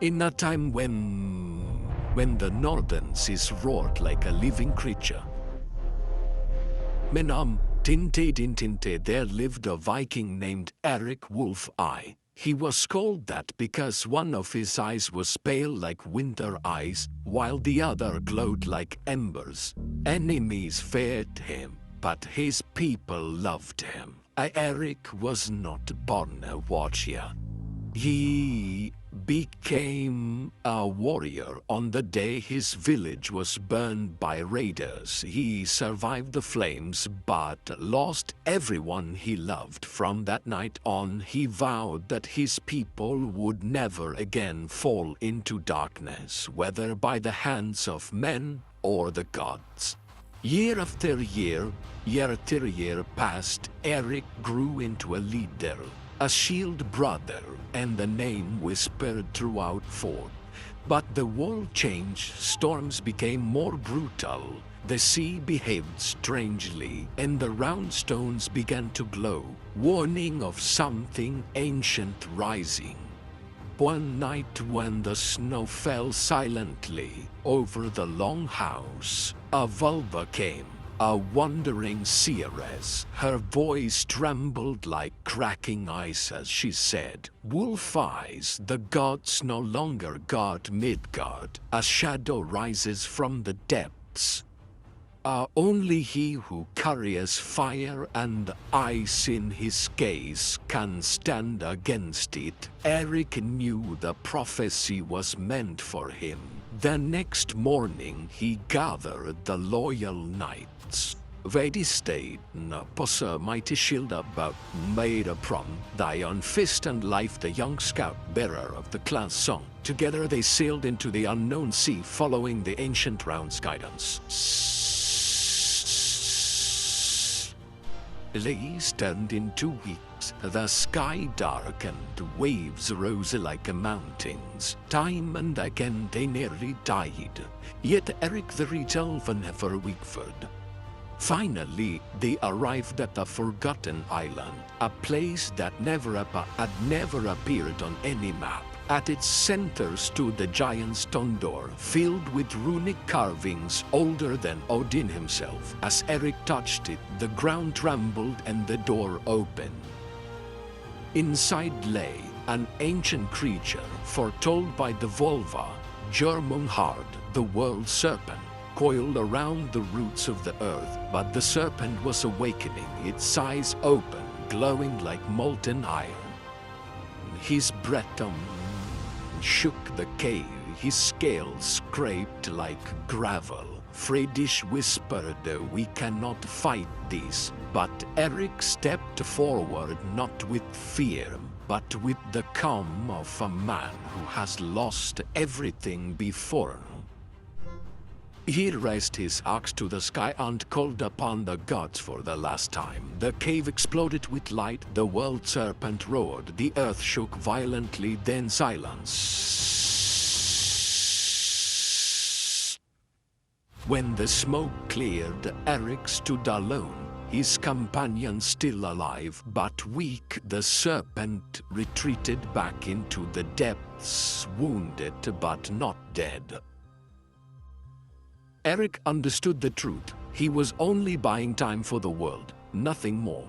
In a time when the northern seas roared like a living creature. Menam Tinte there lived a Viking named Eirik Wolf-Eye. He was called that because one of his eyes was pale like winter ice, while the other glowed like embers. Enemies feared him, but his people loved him. Eirik was not born a warrior. He became a warrior on the day his village was burned by raiders. He survived the flames but lost everyone he loved. From that night on, he vowed that his people would never again fall into darkness, whether by the hands of men or the gods. Year after year passed. Eirik grew into a leader, a shield brother, and the name whispered throughout fort. But the world changed, storms became more brutal, the sea behaved strangely, and the round stones began to glow, warning of something ancient rising. One night when the snow fell silently over the longhouse, a vulva came. A wandering seeress. Her voice trembled like cracking ice as she said, "Wolf-Eyes, the gods no longer guard Midgard. A shadow rises from the depths. Only he who carries fire and ice in his gaze can stand against it." Eirik knew the prophecy was meant for him. The next morning he gathered the loyal knights. They stayed pos a mighty shield about made a prom, thy on fist and life the young scout bearer of the clan song. Together they sailed into the unknown sea following the ancient round's guidance. Days turned into weeks, the sky darkened, waves rose like mountains. Time and again they nearly died, yet Eirik the resolve never wavered. Finally, they arrived at the Forgotten Island, a place that had never appeared on any map. At its center stood the giant stone door, filled with runic carvings older than Odin himself. As Eirik touched it, the ground trembled and the door opened. Inside lay an ancient creature foretold by the Volva, Jörmungandr, the World Serpent, coiled around the roots of the earth. But the serpent was awakening, its eyes open, glowing like molten iron. His breath shook the cave, his scales scraped like gravel. Fredish whispered, "We cannot fight this." But Eirik stepped forward not with fear, but with the calm of a man who has lost everything before. He raised his axe to the sky and called upon the gods for the last time. The cave exploded with light, the World Serpent roared, the earth shook violently, then silence. When the smoke cleared, Eirik stood alone, his companion still alive, but weak. The serpent retreated back into the depths, wounded but not dead. Eirik understood the truth. He was only buying time for the world, nothing more.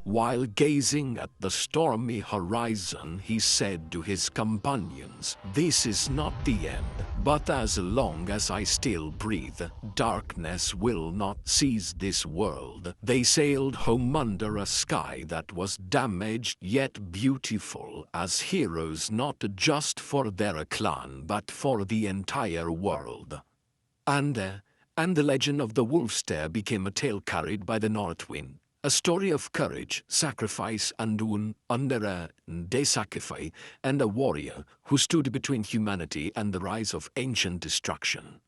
While gazing at the stormy horizon, he said to his companions, "This is not the end, but as long as I still breathe, darkness will not seize this world." They sailed home under a sky that was damaged yet beautiful, as heroes not just for their clan but for the entire world. And the legend of the Wolfstare became a tale carried by the North wind, a story of courage, sacrifice, and under a sacrifice, and a warrior who stood between humanity and the rise of ancient destruction.